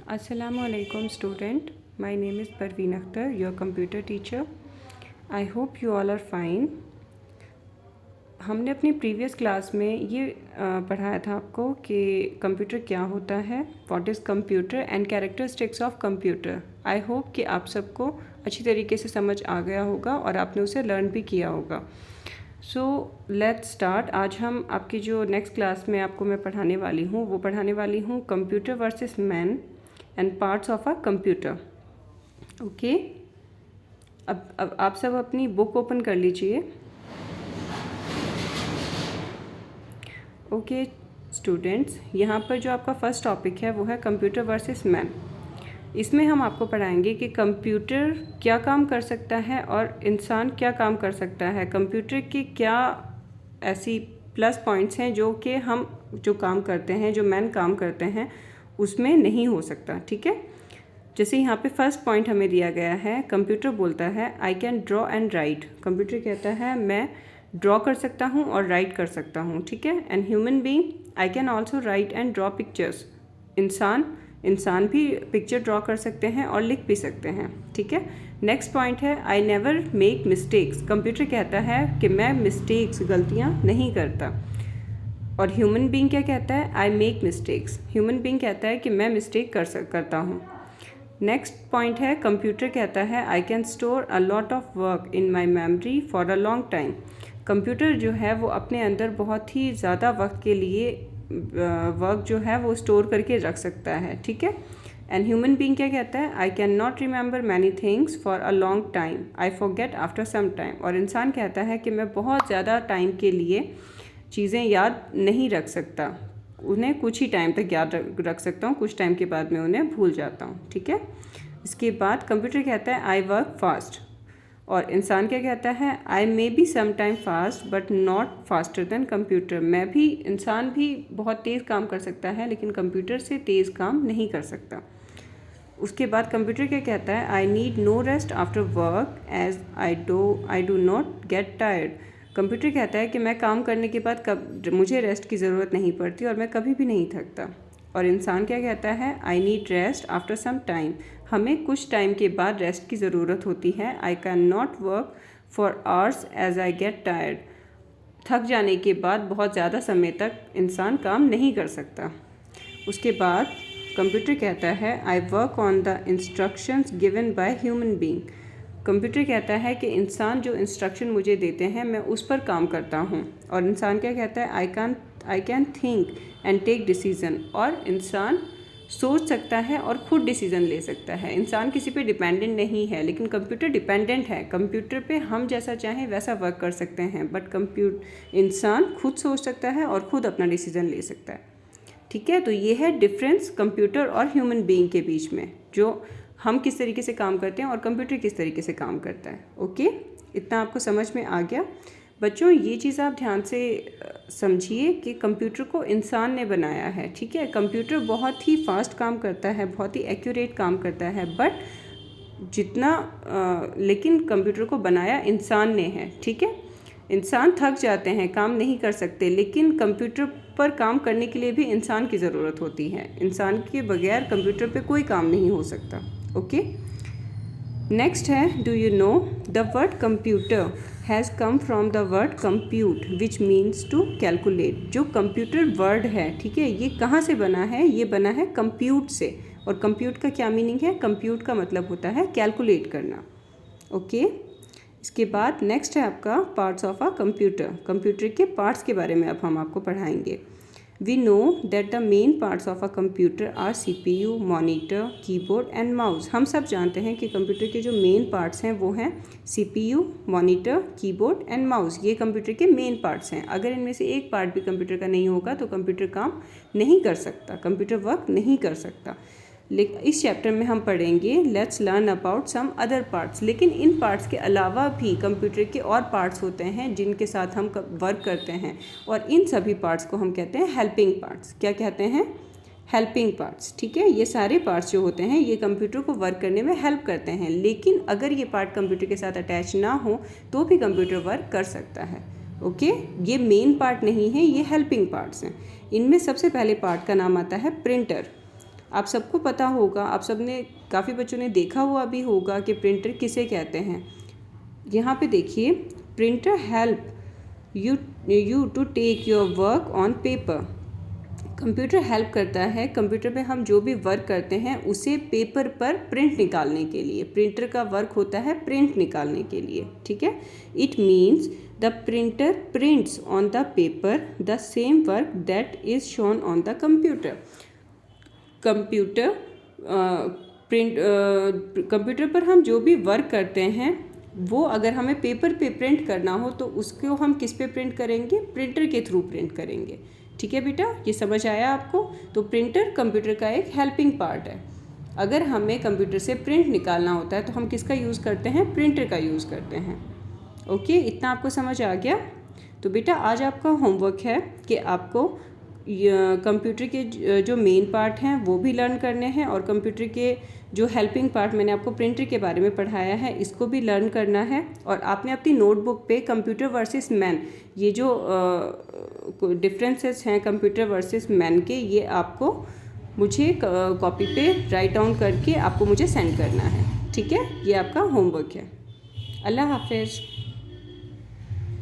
Assalamualaikum student. My name is Parveen Akhtar, your computer teacher. I hope you all are fine. हमने अपनी previous class में ये पढ़ाया था आपको कि कंप्यूटर क्या होता है, what is computer and characteristics of computer. I hope कि आप सबको अच्छी तरीके से समझ आ गया होगा और आपने उसे लर्न भी किया होगा. So let's start. आज हम आपकी जो नेक्स्ट क्लास में आपको मैं पढ़ाने वाली हूँ वो पढ़ाने वाली हूँ computer versus man and parts of a computer. Okay, अब आप सब अपनी बुक ओपन कर लीजिए. ओके स्टूडेंट्स, यहाँ पर जो आपका फर्स्ट टॉपिक है वो है कंप्यूटर वर्सेस मैन. इसमें हम आपको पढ़ाएंगे कि कंप्यूटर क्या काम कर सकता है और इंसान क्या काम कर सकता है. कंप्यूटर के क्या ऐसी प्लस पॉइंट्स हैं जो कि हम जो काम करते हैं, जो मैन काम करते हैं, उसमें नहीं हो सकता. ठीक है, जैसे यहाँ पे फर्स्ट पॉइंट हमें दिया गया है. कंप्यूटर बोलता है I can draw and right. Computer कहता है मैं ड्रॉ कर सकता हूँ और राइट कर सकता हूँ. ठीक है, and human being I can also right and draw pictures. इंसान भी पिक्चर ड्रॉ कर सकते हैं और लिख भी सकते हैं. ठीक है, नेक्स्ट पॉइंट है I never make mistakes. Computer कहता है कि मैं मिस्टेक्स, गलतियाँ नहीं करता. और ह्यूमन बीइंग क्या कहता है, I make mistakes. Human being कहता है कि मैं मिस्टेक करता हूँ. नेक्स्ट पॉइंट है कंप्यूटर कहता है I can store a lot of work in my memory for a long time. Computer जो है वो अपने अंदर बहुत ही ज़्यादा वक्त के लिए वर्क जो है वो स्टोर करके रख सकता है. ठीक है, एंड ह्यूमन बीइंग क्या कहता है I can not remember many things for a long time, I forget after some time. और इंसान कहता है कि मैं बहुत ज़्यादा टाइम के लिए चीज़ें याद नहीं रख सकता, उन्हें कुछ ही टाइम तक याद रख सकता हूँ, कुछ टाइम के बाद मैं उन्हें भूल जाता हूँ. ठीक है, इसके बाद कंप्यूटर कहता है आई वर्क फास्ट. और इंसान क्या कहता है I may be some time fast but not faster than computer. इंसान भी बहुत तेज़ काम कर सकता है लेकिन कंप्यूटर से तेज़ काम नहीं कर सकता. उसके बाद कंप्यूटर क्या कहता है I need no rest after work as I do not get tired. Computer कहता है कि मैं काम करने के बाद मुझे रेस्ट की ज़रूरत नहीं पड़ती और मैं कभी भी नहीं थकता. और इंसान क्या कहता है I need rest after some time. हमें कुछ टाइम के बाद रेस्ट की ज़रूरत होती है. I can not work for hours as I get tired. थक जाने के बाद बहुत ज़्यादा समय तक इंसान काम नहीं कर सकता. उसके बाद कंप्यूटर कहता है I work on the instructions given by human being. Computer कहता है कि इंसान जो इंस्ट्रक्शन मुझे देते हैं मैं उस पर काम करता हूँ. और इंसान क्या कहता है I can think and take decision. और इंसान सोच सकता है और खुद डिसीज़न ले सकता है. इंसान किसी पे डिपेंडेंट नहीं है लेकिन कंप्यूटर डिपेंडेंट है. कंप्यूटर पे हम जैसा चाहें वैसा वर्क कर सकते हैं बट इंसान खुद सोच सकता है और खुद अपना डिसीज़न ले सकता है. ठीक है, तो ये है डिफरेंस कंप्यूटर और ह्यूमन बीइंग के बीच में, जो हम किस तरीके से काम करते हैं और कंप्यूटर किस तरीके से काम करता है. ओके, इतना आपको समझ में आ गया. बच्चों ये चीज़ आप ध्यान से समझिए कि कंप्यूटर को इंसान ने बनाया है. ठीक है, कंप्यूटर बहुत ही फास्ट काम करता है, बहुत ही एक्यूरेट काम करता है बट लेकिन कंप्यूटर को बनाया इंसान ने है. ठीक है, इंसान थक जाते हैं, काम नहीं कर सकते, लेकिन कंप्यूटर पर काम करने के लिए भी इंसान की ज़रूरत होती है. इंसान के बगैर कंप्यूटर पे कोई काम नहीं हो सकता. ओके, नेक्स्ट है do you know the word computer has come from the word compute which means to calculate. जो कंप्यूटर वर्ड है, ठीक है, ये कहाँ से बना है, ये बना है कंप्यूट से. और कंप्यूट का क्या मीनिंग है, कंप्यूट का मतलब होता है कैलकुलेट करना. ओके, इसके बाद नेक्स्ट है आपका parts of a computer. Computer के पार्ट्स के बारे में अब हम आपको पढ़ाएंगे. We know that the main parts of a computer are CPU, monitor, keyboard and mouse. हम सब जानते हैं कि कंप्यूटर के जो मेन पार्ट्स हैं वो हैं CPU, monitor, keyboard and mouse. ये कंप्यूटर के मेन पार्ट्स हैं. अगर इनमें से एक पार्ट भी कंप्यूटर का नहीं होगा तो कंप्यूटर काम नहीं कर सकता, कंप्यूटर वर्क नहीं कर सकता. लेकिन इस चैप्टर में हम पढ़ेंगे let's learn about some other parts. लेकिन इन पार्ट्स के अलावा भी कंप्यूटर के और पार्ट्स होते हैं जिनके साथ हम वर्क करते हैं और इन सभी पार्ट्स को हम कहते हैं हेल्पिंग पार्ट्स. क्या कहते हैं, हेल्पिंग पार्ट्स. ठीक है, ये सारे पार्ट्स जो होते हैं ये कंप्यूटर को वर्क करने में हेल्प करते हैं. लेकिन अगर ये पार्ट कंप्यूटर के साथ अटैच ना हो तो भी कंप्यूटर वर्क कर सकता है. ओके, ये मेन पार्ट नहीं है, ये हेल्पिंग पार्ट्स हैं. इनमें सबसे पहले पार्ट का नाम आता है प्रिंटर. आप सबको पता होगा, आप सबने काफ़ी बच्चों ने देखा हुआ भी होगा कि प्रिंटर किसे कहते हैं। यहाँ पे देखिए, printer help you to take your work on paper. Computer help करता है, कंप्यूटर पे हम जो भी वर्क करते हैं उसे पेपर पर प्रिंट निकालने के लिए। प्रिंटर का वर्क होता है प्रिंट निकालने के लिए, ठीक है। It means the printer prints on the paper the same work that is shown on the computer. Computer पर हम जो भी वर्क करते हैं वो अगर हमें पेपर पे प्रिंट करना हो तो उसको हम किस पे प्रिंट करेंगे? प्रिंटर के थ्रू प्रिंट करेंगे। ठीक है बेटा, ये समझ आया आपको? तो प्रिंटर कंप्यूटर का एक हेल्पिंग पार्ट है। अगर हमें कंप्यूटर से प्रिंट निकालना होता है तो हम किसका यूज़ करते हैं? प्रिंटर का यूज़ करते हैं। ओके, इतना आपको समझ आ गया? तो बेटा आज आपका होमवर्क है कि आपको कंप्यूटर के जो मेन पार्ट हैं वो भी लर्न करने हैं और कंप्यूटर के जो हेल्पिंग पार्ट मैंने आपको प्रिंटर के बारे में पढ़ाया है इसको भी लर्न करना है। और आपने अपनी नोटबुक पे कंप्यूटर वर्सेस मैन, ये जो डिफरेंसेस हैं कंप्यूटर वर्सेस मैन के, ये आपको मुझे कॉपी पे राइट डाउन करके आपको मुझे सेंड करना है। ठीक है, ये आपका होमवर्क है। अल्लाह हाफिज़।